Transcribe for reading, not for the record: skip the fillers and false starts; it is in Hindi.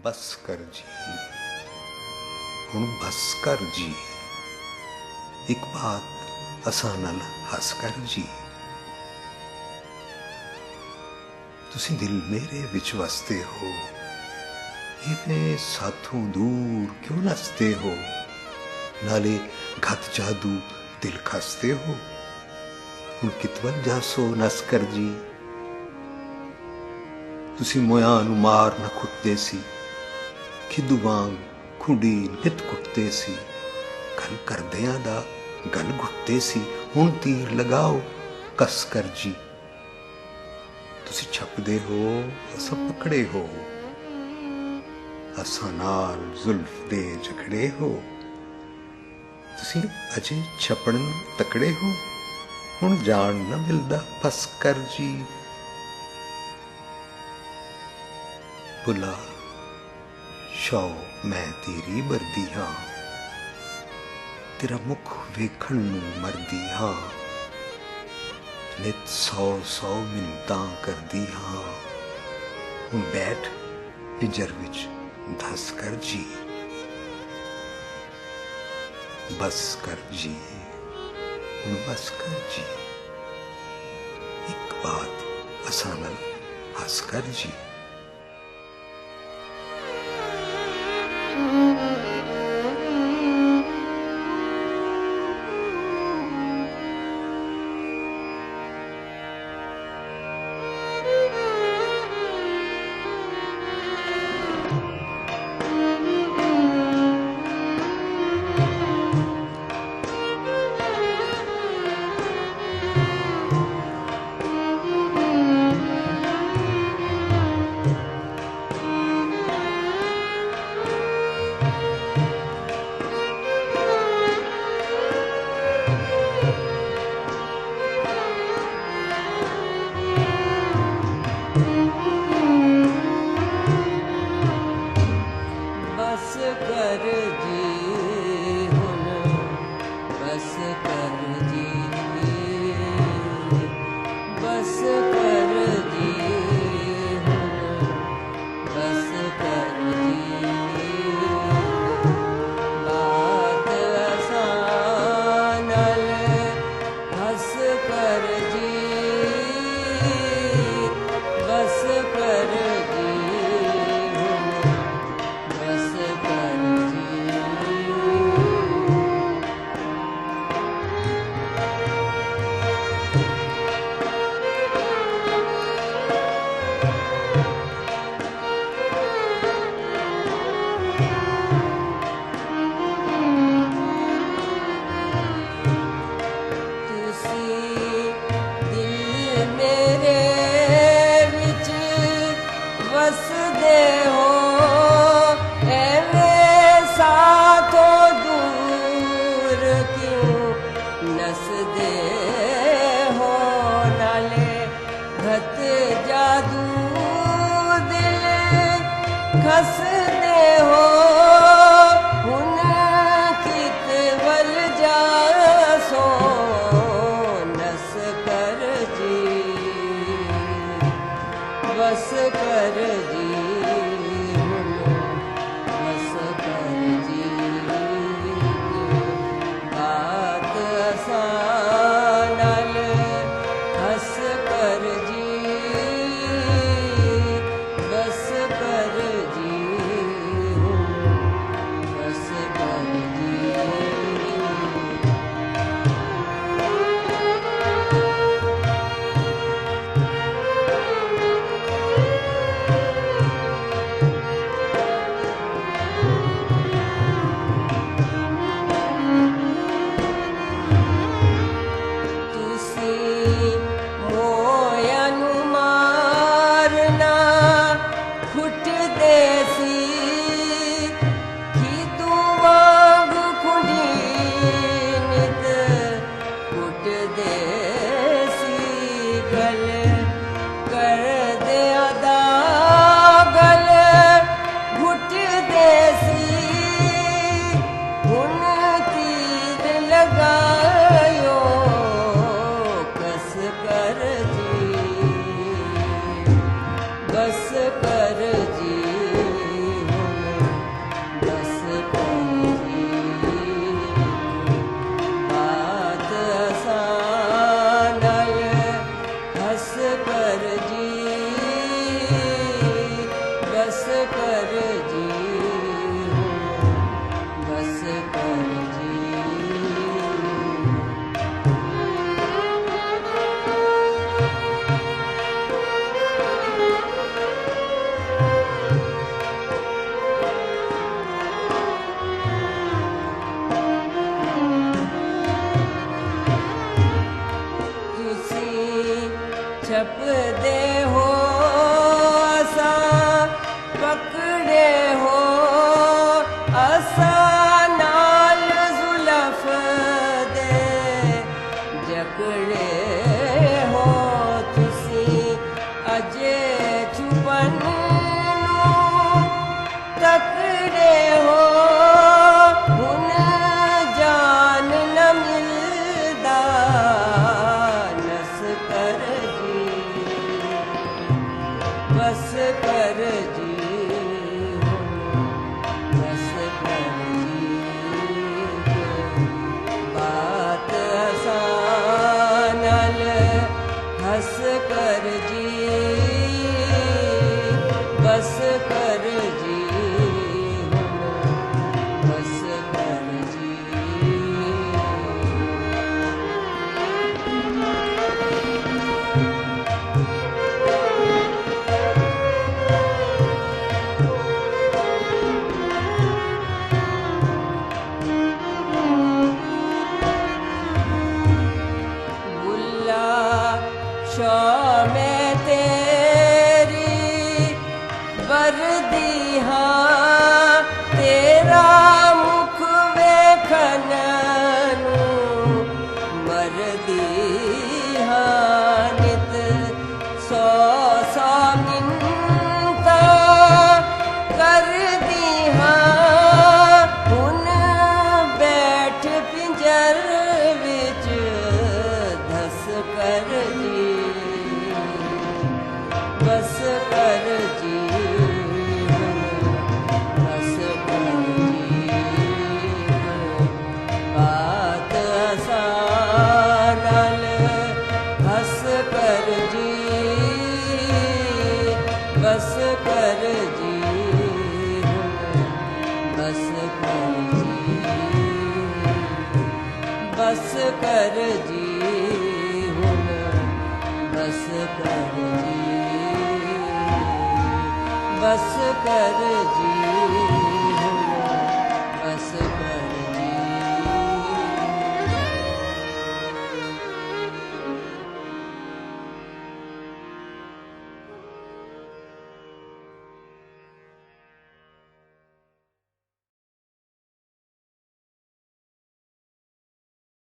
बस कर जी, हुण बस कर जी। एक बात असां नाल हस कर जी। तुसीं दिल मेरे विच वसते हो, इवें साथों दूर क्यों नसते हो। नाले घत जादू दिल खसते हो, हुण कितवल जासो नस कर जी। तुसीं मोयां नूं मार न खुटदे सी, खिद्दू वांग खुंडी नित कुटदे सी। गल करदियां दा गल घुटदे सी, हुण तीर लगाओ कस कर जी। तुसीं छपदे हो असां पकड़े हो, असां नाल जुल्फ दे झगड़े हो। तुसीं अजे छपण तकड़े हो, हुण जान न मिलदा फस कर जी। बुला शौ मैं तेरी बरदी हाँ, तेरा मुख वेखण नूं मरदी हाँ। नित 100 मिन्नतां करदी हाँ, हुण बैठ पिंजर विच धस कर जी। बस कर जी, हुण बस कर जी। एक बात असां नाल हस कर जी। बस कर जी, हुण बस कर जी। बस कर जी, हुण बस कर जी। बात असां नाल हस कर जी। बस कर जी, हुण बस कर जी। तुसीं दिल मेरे विच वसदे हो, एवें साथों दूर क्यों नसदे हो। नाले घत जादू दिल खसदे हो, हुण कितवल जासो नस कर जी। बस कर जी, हुण बस कर जी। बात असां नाल हस कर जी। बस कर जी, हुण बस कर जी। तुसीं मोया नूं मारना खुटदे सी, खिद्दू वांग खुंडी नित कुटदे सी। गल करदियां दा गल घुटदे सी, हुण तीर लगायो कस कर जी। बस कर जी, बस कर जी बस कर जी छप दे हो असा पकड़े हो असा नाल जुल्फ दे जकड़े हो तुसी अजे छुपन तकड़े हो हुन जान न मिलदा नस कर बस कर जी बस कर जी बात आसान हंस कर जी बस कर जी बस कर जी में तेरी वर्दी हाँ तेरा मुख वेखन मरदी हाँ नित सौ सौ मिन्नता करदी हाँ हुन बैठ पिंजर विच धस कर जी बस कर जी बस कर जी बात आसान हंस कर जी बस कर जी बस कर जी बस कर जी बस कर जी बस कर जी